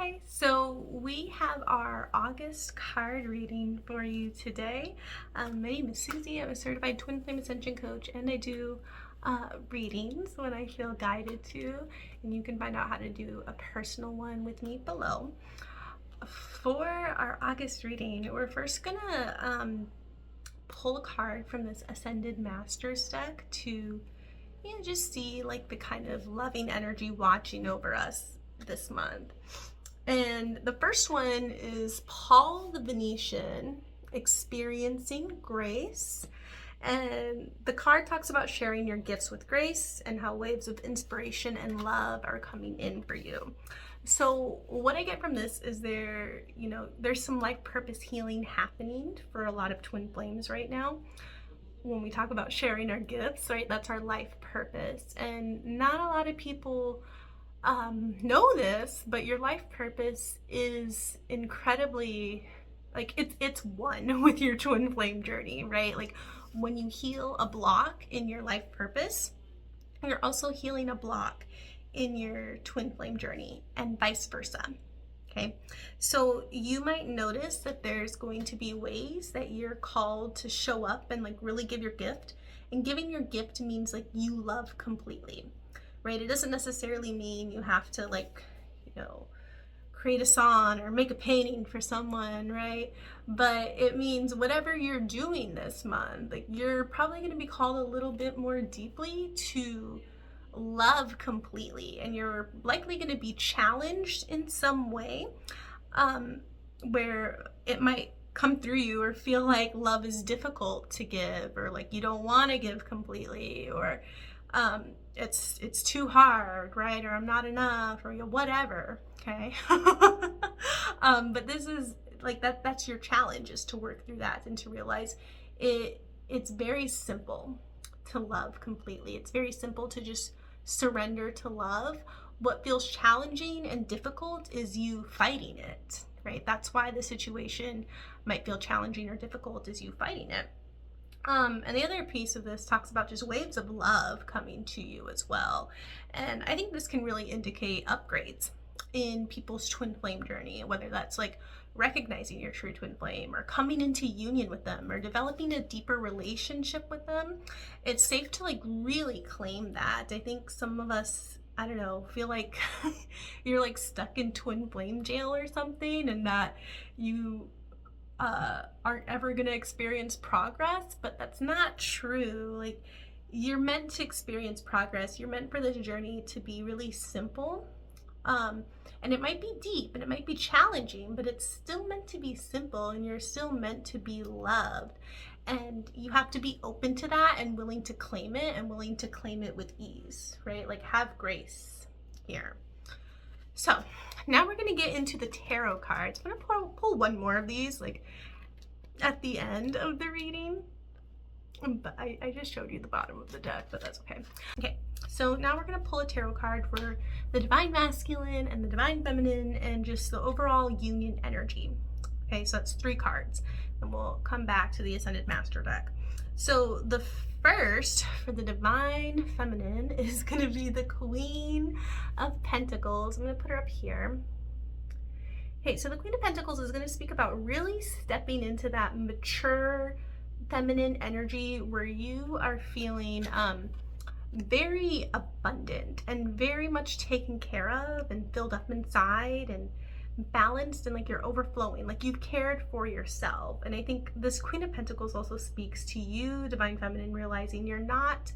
Hi, so we have our August card reading for you today. My name is Susie. I'm a certified twin flame ascension coach, and I do readings when I feel guided to. And you can find out how to do a personal one with me below. For our August reading, we're first gonna pull a card from this Ascended Masters deck to just see like the kind of loving energy watching over us this month. And the first one is Paul the Venetian, Experiencing Grace. And the card talks about sharing your gifts with grace and how waves of inspiration and love are coming in for you. So what I get from this is there's some life purpose healing happening for a lot of twin flames right now. When we talk about sharing our gifts, right, that's our life purpose. And not a lot of people know this, but your life purpose is incredibly, like, it's one with your twin flame journey, right? Like, when you heal a block in your life purpose, you're also healing a block in your twin flame journey, and vice versa. Okay, so you might notice that there's going to be ways that you're called to show up and like really give your gift. And giving your gift means like you love completely, right? It doesn't necessarily mean you have to create a song or make a painting for someone, right? But it means whatever you're doing this month, like you're probably going to be called a little bit more deeply to love completely, and you're likely going to be challenged in some way where it might come through you or feel like love is difficult to give, or like you don't want to give completely, or it's too hard, right? Or I'm not enough, or whatever. Okay. But this is like that's your challenge, is to work through that and to realize it's very simple to love completely. It's very simple to just surrender to love. What feels challenging and difficult is you fighting it, right? That's why the situation might feel challenging or difficult, is you fighting it. And the other piece of this talks about just waves of love coming to you as well. And I think this can really indicate upgrades in people's twin flame journey, whether that's like recognizing your true twin flame, or coming into union with them, or developing a deeper relationship with them. It's safe to like really claim that. I think some of us, I don't know, feel like you're like stuck in twin flame jail or something, and that you aren't ever going to experience progress, but that's not true. Like, you're meant to experience progress. You're meant for this journey to be really simple. And it might be deep and it might be challenging, but it's still meant to be simple, and you're still meant to be loved. And you have to be open to that and willing to claim it, and willing to claim it with ease, right? Like, have grace here. So now we're going to get into the tarot cards. I'm going to pull one more of these like at the end of the reading. But I just showed you the bottom of the deck, but that's okay. Okay, so now we're going to pull a tarot card for the Divine Masculine and the Divine Feminine, and just the overall union energy. Okay, so that's 3 cards. And we'll come back to the Ascended Master deck. So the first for the Divine Feminine is going to be the Queen of Pentacles. I'm going to put her up here. Okay, so the Queen of Pentacles is going to speak about really stepping into that mature feminine energy where you are feeling very abundant and very much taken care of and filled up inside and balanced, and like you're overflowing, like you've cared for yourself. And I think this Queen of Pentacles also speaks to you, Divine Feminine, realizing you're not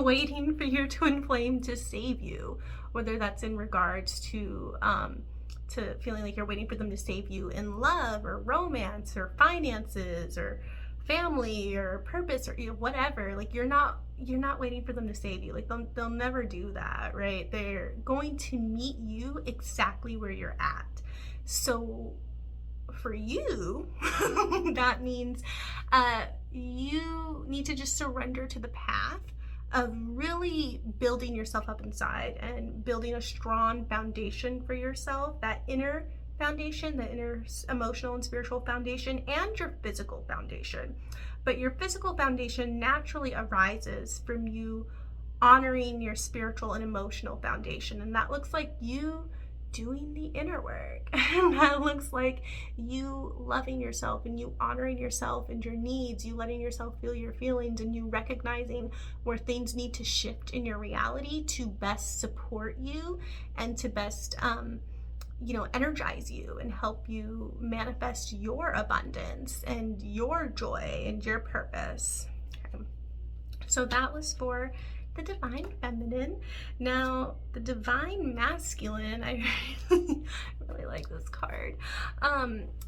waiting for your twin flame to save you, whether that's in regards to feeling like you're waiting for them to save you in love or romance or finances or family or purpose or whatever. Like, you're not waiting for them to save you. Like, they'll never do that, right? They're going to meet you exactly where you're at. So for you, that means you need to just surrender to the path of really building yourself up inside and building a strong foundation for yourself, that inner foundation, the inner emotional and spiritual foundation, and your physical foundation. But your physical foundation naturally arises from you honoring your spiritual and emotional foundation. And that looks like you doing the inner work. And that looks like you loving yourself and you honoring yourself and your needs, you letting yourself feel your feelings, and you recognizing where things need to shift in your reality to best support you and to best energize you and help you manifest your abundance and your joy and your purpose. Okay. So that was for the divine feminine. Now the divine masculine, I really like this card.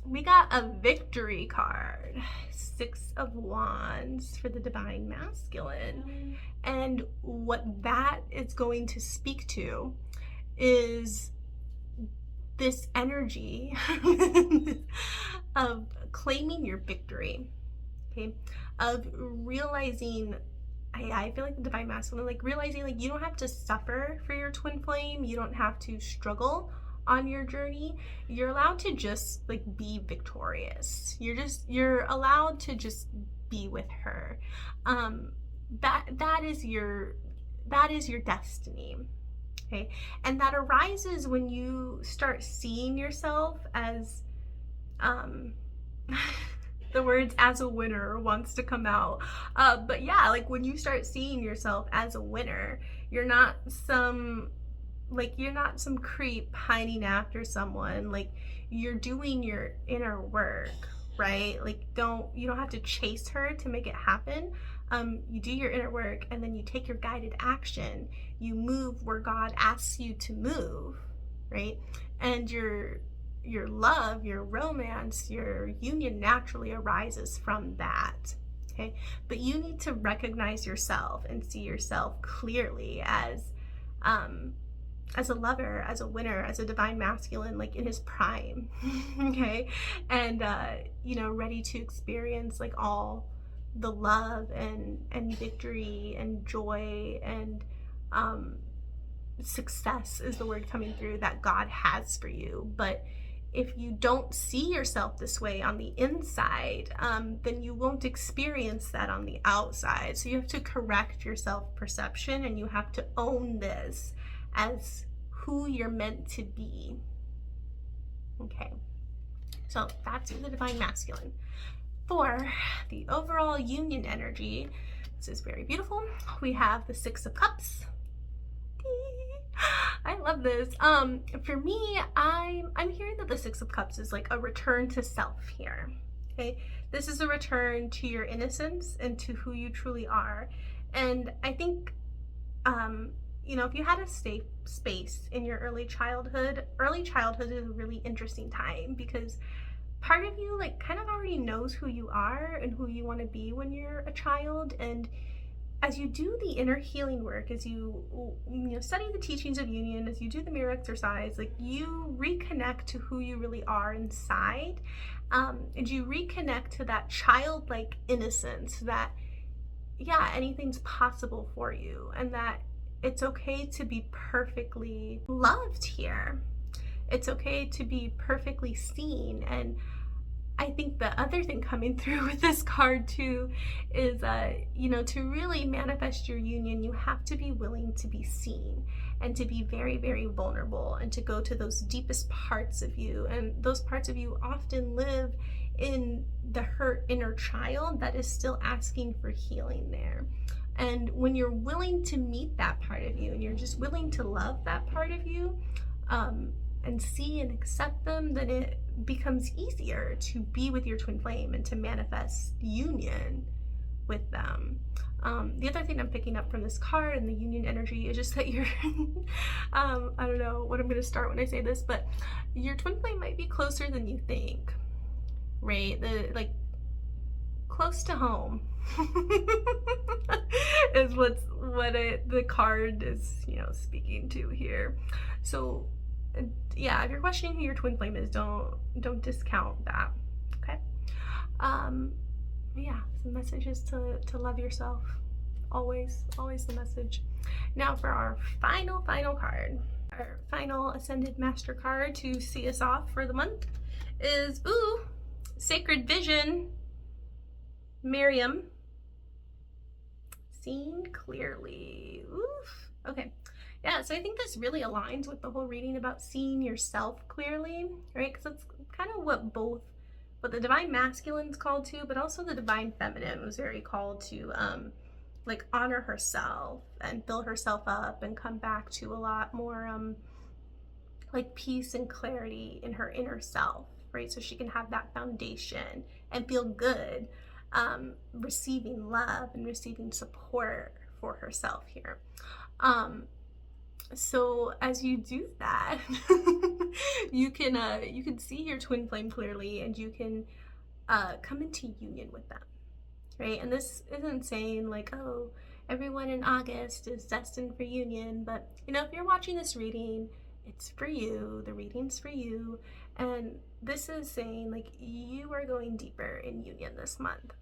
We got a victory card, 6 of Wands for the divine masculine. And what that is going to speak to is this energy of claiming your victory, okay, of realizing, I feel like the divine masculine, like realizing like you don't have to suffer for your twin flame, you don't have to struggle on your journey. You're allowed to just like be victorious. You're allowed to just be with her. That is your destiny. Okay, and that arises when you start seeing yourself as the words "as a winner" wants to come out, but yeah, like when you start seeing yourself as a winner, you're not some creep hiding after someone. Like, you're doing your inner work, right? Like, you don't have to chase her to make it happen. You do your inner work, and then you take your guided action. You move where God asks you to move, right? And your love, your romance, your union naturally arises from that, okay? But you need to recognize yourself and see yourself clearly as a lover, as a winner, as a divine masculine, like in his prime, okay? And, ready to experience like all the love and victory and joy and success is the word coming through that God has for you. But if you don't see yourself this way on the inside, then you won't experience that on the outside. So you have to correct your self-perception, and you have to own this as who you're meant to be. Okay, so that's the divine masculine. For the overall union energy, this is very beautiful. We have the 6 of Cups. I love this. For me, I'm hearing that the 6 of Cups is like a return to self here. Okay, this is a return to your innocence and to who you truly are. And I think, if you had a safe space in your early childhood is a really interesting time, because part of you like kind of already knows who you are and who you want to be when you're a child. And as you do the inner healing work, as you study the teachings of union, as you do the mirror exercise, like you reconnect to who you really are inside, and you reconnect to that childlike innocence that anything's possible for you, and that it's okay to be perfectly loved here. It's okay to be perfectly seen. And I think the other thing coming through with this card too is, to really manifest your union, you have to be willing to be seen and to be very, very vulnerable and to go to those deepest parts of you. And those parts of you often live in the hurt inner child that is still asking for healing there. And when you're willing to meet that part of you and you're just willing to love that part of you, and see and accept them, then it becomes easier to be with your twin flame and to manifest union with them. The other thing I'm picking up from this card and the union energy is just that you're, I don't know what I'm going to start when I say this, but your twin flame might be closer than you think, right? Close to home is what the card is, speaking to here. So if you're questioning who your twin flame is, don't discount that. Okay. The message is to love yourself. Always the message. Now for our final card, our final Ascended Master card to see us off for the month is Sacred Vision, Miriam. Seen clearly. Oof. Okay. Yeah, so I think this really aligns with the whole reading about seeing yourself clearly, right? Because it's kind of what the divine masculine's called to, but also the divine feminine was very called to, like honor herself and fill herself up and come back to a lot more, like peace and clarity in her inner self, right? So she can have that foundation and feel good, receiving love and receiving support for herself here. So as you do that, you can see your twin flame clearly, and you can come into union with them, right? And this isn't saying like, oh, everyone in August is destined for union, but if you're watching this reading, it's for you. The reading's for you, and this is saying like you are going deeper in union this month,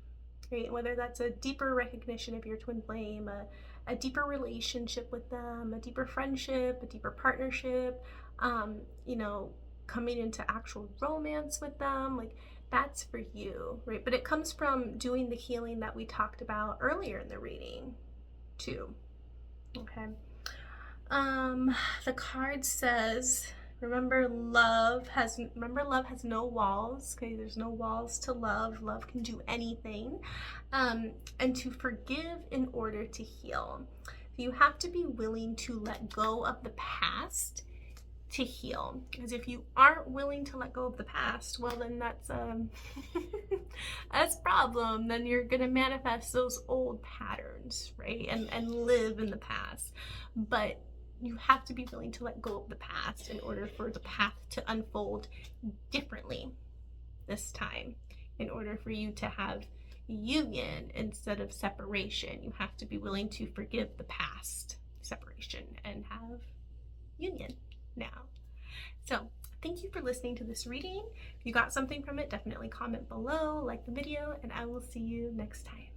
right? Whether that's a deeper recognition of your twin flame, a deeper relationship with them, a deeper friendship, a deeper partnership, coming into actual romance with them, like that's for you, right? But it comes from doing the healing that we talked about earlier in the reading too. Okay. The card says, remember love has no walls. Okay, there's no walls to love. Love can do anything. And to forgive in order to heal. You have to be willing to let go of the past to heal. Because if you aren't willing to let go of the past, well then that's that's a problem. Then you're gonna manifest those old patterns, right? And live in the past. But you have to be willing to let go of the past in order for the path to unfold differently this time. In order for you to have union instead of separation, you have to be willing to forgive the past separation and have union now. So thank you for listening to this reading. If you got something from it, definitely comment below, like the video, and I will see you next time.